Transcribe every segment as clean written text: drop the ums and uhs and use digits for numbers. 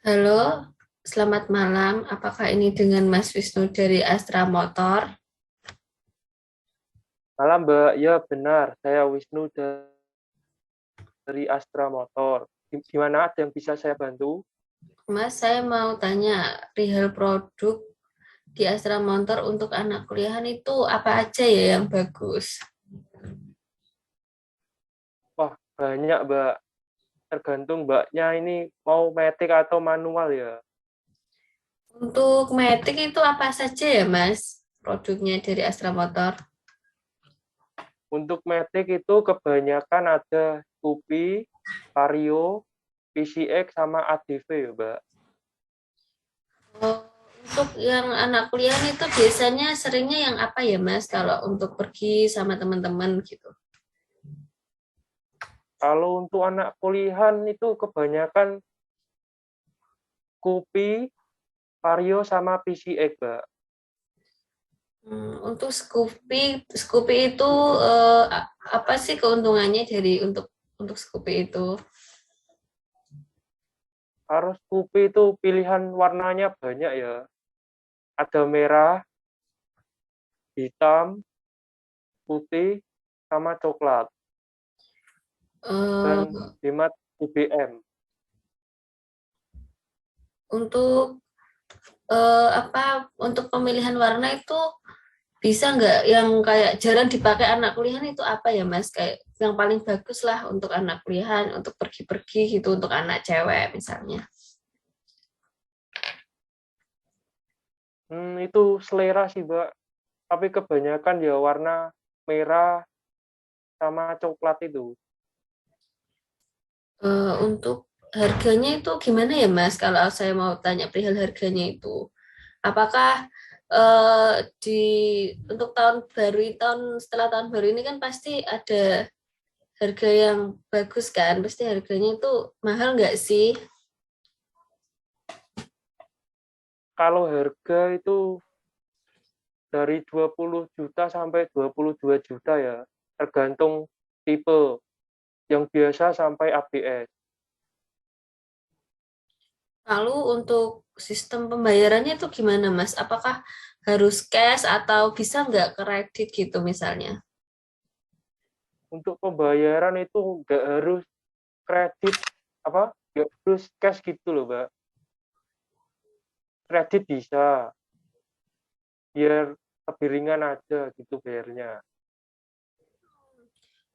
Halo, selamat malam. Apakah ini dengan Mas Wisnu dari Astra Motor? Malam Mbak, ya benar, saya Wisnu dari Astra Motor. Gimana ada yang bisa saya bantu? Mas, saya mau tanya perihal produk di Astra Motor untuk anak kuliahan itu apa aja ya yang bagus? Wah, banyak Mbak, tergantung Mbaknya ini mau matic atau manual ya. Untuk Matic itu apa saja ya, Mas? Produknya dari Astra Motor. Untuk matic itu kebanyakan ada Scoopy, Vario, PCX, sama ADV ya Mbak. Oh, untuk yang anak kuliahan itu biasanya seringnya yang apa ya, Mas? Kalau untuk pergi sama teman-teman gitu. Kalau untuk anak kuliahan itu kebanyakan Scoopy, Vario, sama PCX Mbak. Untuk Scoopy itu apa sih keuntungannya dari untuk Scoopy itu? Harus Scoopy itu pilihan warnanya banyak ya. Ada merah, hitam, putih, sama coklat, dan Eh, hemat BBM. untuk apa untuk pemilihan warna itu bisa nggak yang kayak jarang dipakai anak kuliahan itu apa ya Mas? Kayak yang paling bagus lah untuk anak kuliahan, untuk pergi-pergi gitu, untuk anak cewek misalnya. Itu selera sih, Mbak. Tapi kebanyakan ya warna merah sama coklat itu. Untuk harganya itu gimana ya Mas? Kalau saya mau tanya perihal harganya itu, apakah di untuk tahun baru tahun setelah tahun baru ini kan pasti ada harga yang bagus kan? Pasti harganya itu mahal nggak sih? Kalau harga itu dari 20 juta sampai 22 juta ya, tergantung tipe. Yang biasa sampai ABS. Lalu untuk sistem pembayarannya itu gimana Mas? Apakah harus cash atau bisa nggak kredit gitu misalnya? Untuk pembayaran itu nggak harus kredit, nggak harus cash gitu loh, Mbak. Kredit bisa, biar lebih ringan aja gitu bayarnya.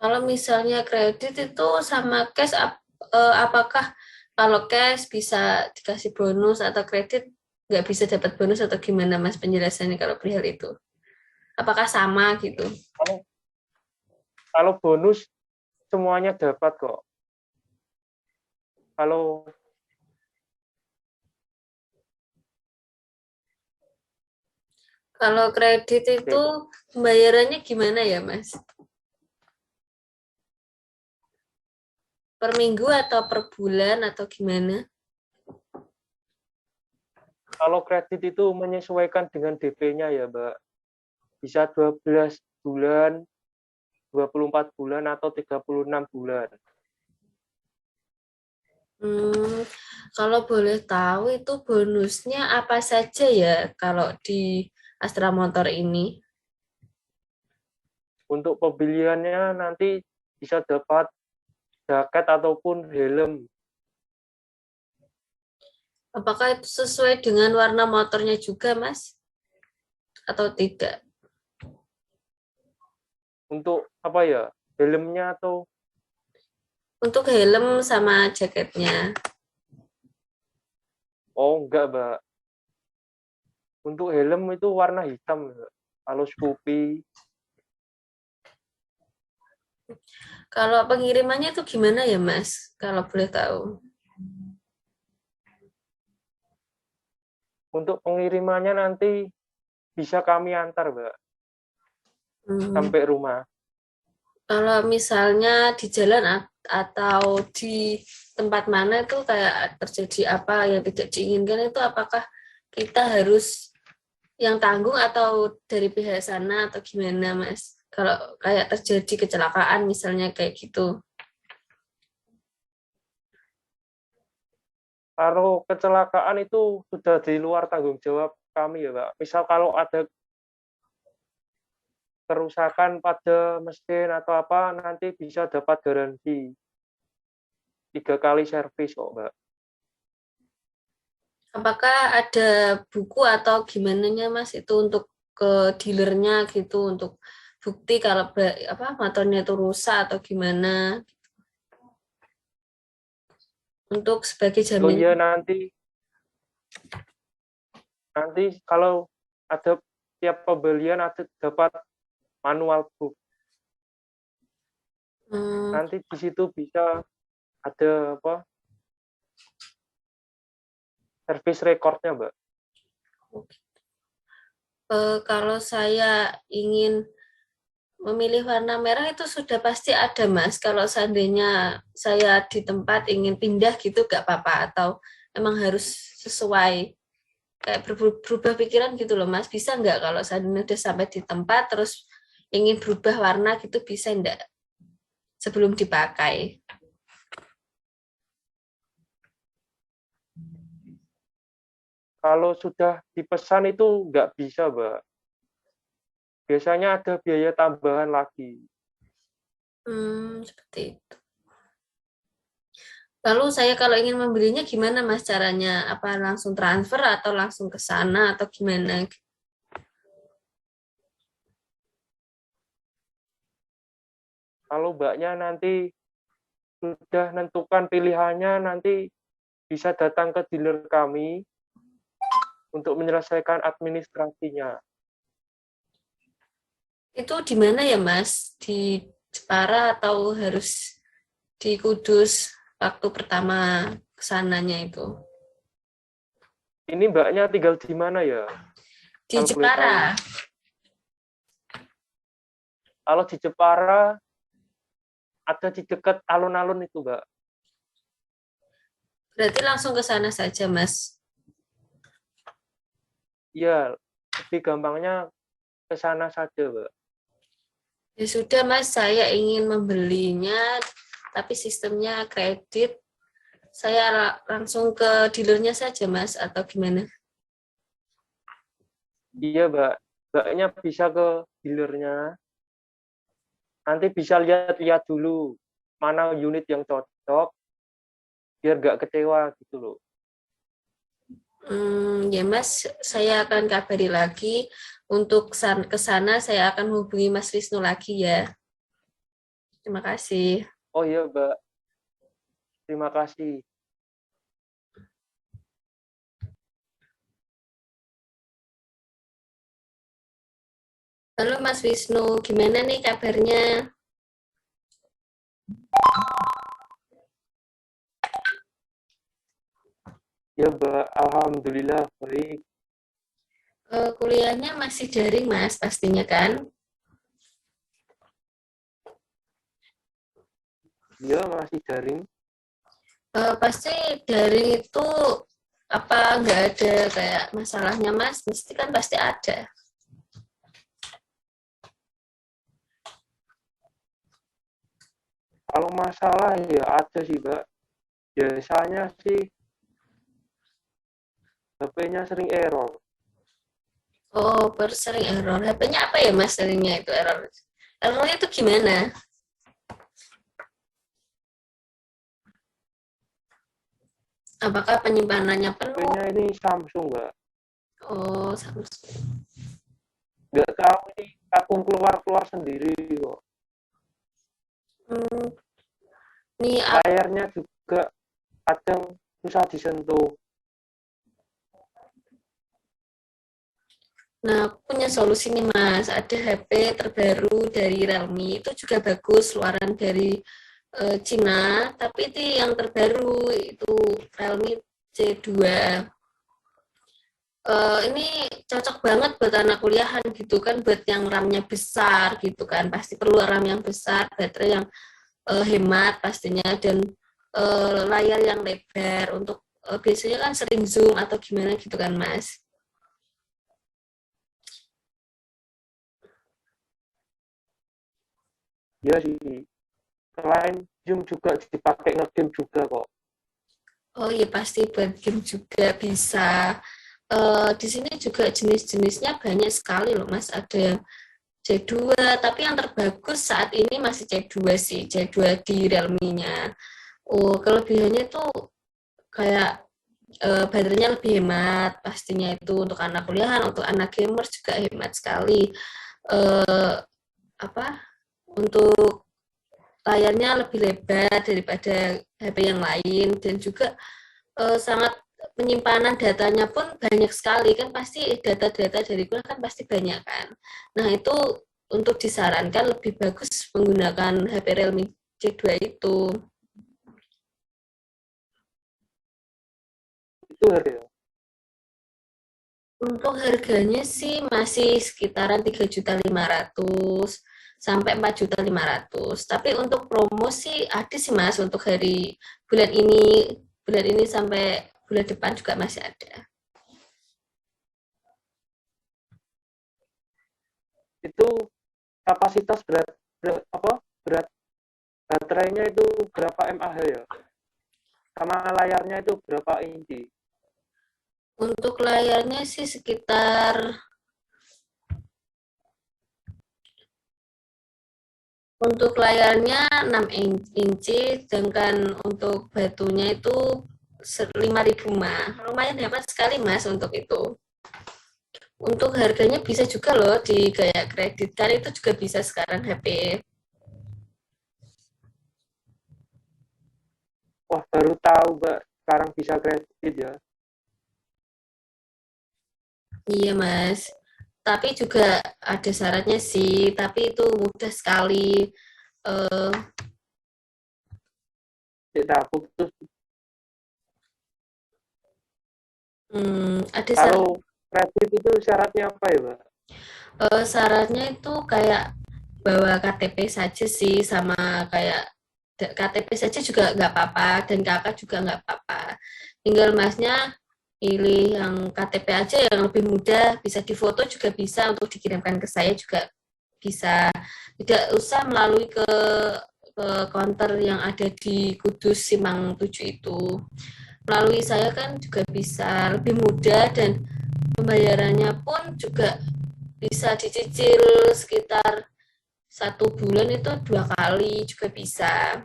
Kalau misalnya kredit itu sama cash, apakah kalau cash bisa dikasih bonus atau kredit nggak bisa dapat bonus atau gimana Mas penjelasannya kalau perihal itu? Apakah sama gitu? Kalau kalau bonus semuanya dapat kok. Kalau Kalau kredit itu pembayarannya gimana ya Mas? Per minggu atau per bulan atau gimana? kalau kredit itu menyesuaikan dengan DP-nya ya, Mbak. Bisa 12 bulan, 24 bulan, atau 36 bulan. Hmm, kalau boleh tahu itu bonusnya apa saja ya kalau di Astra Motor ini? Untuk pembeliannya nanti bisa dapat jaket ataupun helm. Apakah itu sesuai dengan warna motornya juga, Mas? Atau tidak? Untuk apa ya? Helmnya atau Untuk helm sama jaketnya. enggak, Mbak. Untuk helm itu warna hitam, Mbak. Kalau Scoopy, Kalau pengirimannya itu gimana ya, Mas? Kalau boleh tahu. untuk pengirimannya nanti bisa kami antar, Mbak, Hmm, sampai rumah. kalau misalnya di jalan atau di tempat mana itu kayak terjadi apa yang tidak diinginkan itu apakah kita harus yang tanggung atau dari pihak sana atau gimana, Mas? Kalau kayak terjadi kecelakaan misalnya kayak gitu. Kalau kecelakaan itu sudah di luar tanggung jawab kami ya, Mbak. Misal kalau ada kerusakan pada mesin atau apa, nanti bisa dapat garansi 3 kali servis kok, Mbak. Apakah ada buku atau gimana Mas itu untuk ke dealernya gitu untuk bukti kalau motornya itu rusak atau gimana untuk sebagai Oh jaminan. iya, nanti kalau ada tiap pembelian ada dapat manual book. Hmm, Nanti di situ bisa ada apa? Service recordnya, Mbak. kalau saya ingin memilih warna merah itu sudah pasti ada Mas. Kalau seandainya saya di tempat ingin pindah gitu gak apa-apa atau emang harus sesuai kayak berubah pikiran gitu loh Mas. Bisa nggak kalau seandainya udah sampai di tempat terus ingin berubah warna gitu bisa nggak sebelum dipakai? Kalau sudah dipesan itu nggak bisa, Mbak. Biasanya ada biaya tambahan lagi. Seperti itu. Lalu saya kalau ingin membelinya gimana Mas caranya? Apa langsung transfer atau langsung ke sana atau gimana? Kalau Mbaknya nanti sudah menentukan pilihannya, nanti bisa datang ke dealer kami untuk menyelesaikan administrasinya. Itu di mana ya Mas? Di Jepara atau harus di Kudus waktu pertama kesananya itu? Ini Mbaknya tinggal di mana ya? Di Kalau boleh tahu. Jepara. Kalau di Jepara, ada di dekat alun-alun itu, Mbak. Berarti langsung ke sana saja Mas. Iya, lebih gampangnya ke sana saja, Mbak. Ya sudah Mas, saya ingin membelinya tapi sistemnya kredit. Saya langsung ke dealernya saja Mas atau gimana? Iya, Mbak. Mbaknya bisa ke dealernya. Nanti bisa lihat-lihat dulu mana unit yang cocok, biar nggak kecewa gitu loh. Ya Mas, saya akan kabari lagi. Untuk ke sana saya akan hubungi Mas Wisnu lagi ya. Terima kasih. Oh iya, Mbak. Terima kasih. Halo Mas Wisnu, gimana nih kabarnya? Ya, Mbak. Alhamdulillah baik. Kuliahnya masih daring Mas, pastinya kan? Iya, masih daring. Pasti daring itu apa nggak ada kayak masalahnya Mas? Mesti kan pasti ada. Kalau masalah ya ada sih, Mbak. Biasanya sih HP-nya sering error. Oh, sering error. HP-nya apa ya Mas seringnya itu error? Errornya itu gimana? Apakah penyimpanannya penuh? HP-nya ini Samsung, Mbak. Oh, Samsung. Nggak tahu ini akun keluar-keluar sendiri kok. Hmm, nih, Layarnya juga kadang susah disentuh. nah aku punya solusi nih Mas. Ada HP terbaru dari Realme itu juga bagus, luaran dari Cina, tapi itu yang terbaru itu Realme C2. Ini cocok banget buat anak kuliahan gitu kan, buat yang RAM-nya besar gitu kan, pasti perlu RAM yang besar, baterai yang hemat pastinya dan layar yang lebar untuk biasanya kan sering zoom atau gimana gitu kan Mas. Ya sih. Selain Zoom juga dipakai ngegame juga kok. Oh iya pasti buat game juga bisa. Di sini juga jenis-jenisnya banyak sekali loh Mas. Ada C2, tapi yang terbagus saat ini masih C2 sih, C2 di Realme-nya. Oh, kelebihannya tuh kayak baterainya lebih hemat, pastinya itu untuk anak kuliahan, untuk anak gamer juga hemat sekali. Eh, apa? Untuk layarnya lebih lebar daripada HP yang lain dan juga sangat penyimpanan datanya pun banyak sekali kan pasti data-data dari kuliah kan pasti banyak kan. Nah itu untuk disarankan lebih bagus menggunakan HP Realme C2 itu. Itu harga. Untuk harganya sih masih sekitaran 3.500.000 sampai 4.500.000. Tapi untuk promo sih ada sih Mas untuk hari bulan ini sampai bulan depan juga masih ada. Itu kapasitas berat baterainya itu berapa mAh ya? Sama layarnya itu berapa inci? Untuk layarnya sih sekitar untuk layarnya 6 inci, sedangkan untuk batunya itu 5.000 mah. Lumayan hemat sekali Mas untuk itu. Untuk harganya bisa juga loh di kayak kredit kan itu juga bisa sekarang HP. Wah, baru tahu Mbak, sekarang bisa kredit ya. Iya Mas. Tapi juga ada syaratnya sih, tapi itu mudah sekali. Eh, Tidak putus. ada syarat. Kalau kredit itu syaratnya apa ya Mbak? Syaratnya itu kayak bawa KTP saja sih, sama kayak KTP saja juga nggak apa-apa dan kakak juga nggak apa-apa. Tinggal masnya pilih yang KTP aja yang lebih mudah, bisa difoto juga bisa untuk dikirimkan ke saya juga bisa. Tidak usah melalui ke counter yang ada di Kudus Simpang 7 itu. Melalui saya kan juga bisa lebih mudah dan pembayarannya pun juga bisa dicicil sekitar 1 bulan itu 2 kali juga bisa.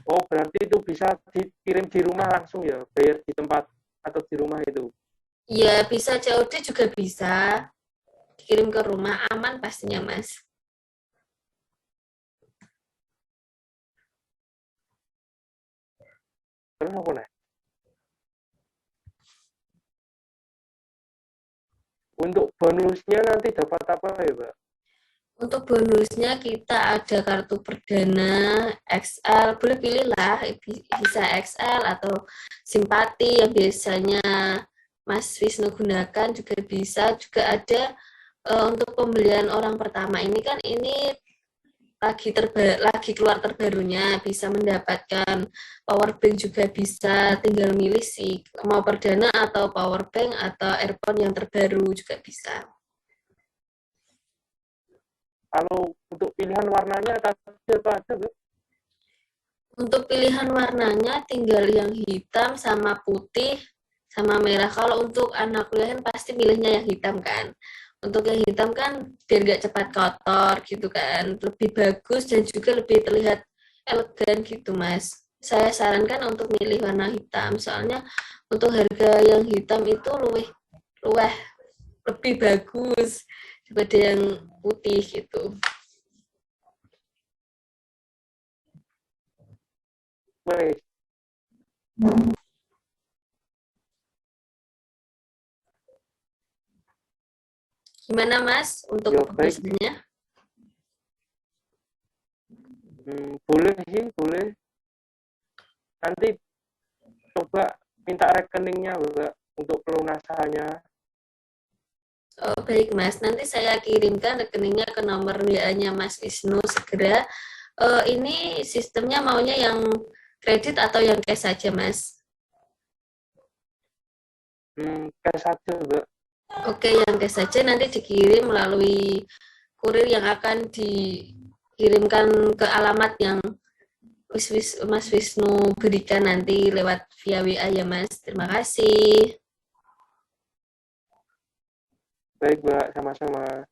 Oh, berarti itu bisa dikirim di rumah langsung ya, bayar di tempat atau di rumah itu. Ya bisa COD juga bisa, dikirim ke rumah aman pastinya Mas. Terus apa nih? Untuk bonusnya nanti dapat apa ya Mbak? Untuk bonusnya kita ada kartu perdana XL, boleh pilih lah, bisa XL atau simpati yang biasanya Mas Wisnu gunakan juga bisa, juga ada untuk pembelian orang pertama ini kan ini lagi keluar terbarunya bisa mendapatkan power bank juga bisa tinggal milih sih mau perdana atau power bank atau earphone yang terbaru juga bisa. Kalau untuk pilihan warnanya tadi apa ada Mbak? Untuk pilihan warnanya tinggal yang hitam sama putih sama merah. Kalau untuk anak kuliahan pasti milihnya yang hitam kan. Untuk yang hitam kan biar gak cepat kotor gitu kan. Lebih bagus dan juga lebih terlihat elegan gitu Mas. Saya sarankan untuk milih warna hitam. Soalnya untuk harga yang hitam itu luweh lebih bagus daripada yang putih gitu. Wes, Gimana Mas untuk ya baik. keputusannya? Boleh sih, boleh. Nanti coba minta rekeningnya Mbak untuk pelunasannya. Oh, baik Mas, nanti saya kirimkan rekeningnya ke nomor WA-nya Mas Wisnu segera. Ini sistemnya maunya yang kredit atau yang cash saja Mas? Cash aja Mbak. Oke, yang cash saja nanti dikirim melalui kurir yang akan dikirimkan ke alamat yang Mas Wisnu berikan nanti lewat via WA ya Mas. Terima kasih. Baik, Mbak, sama-sama.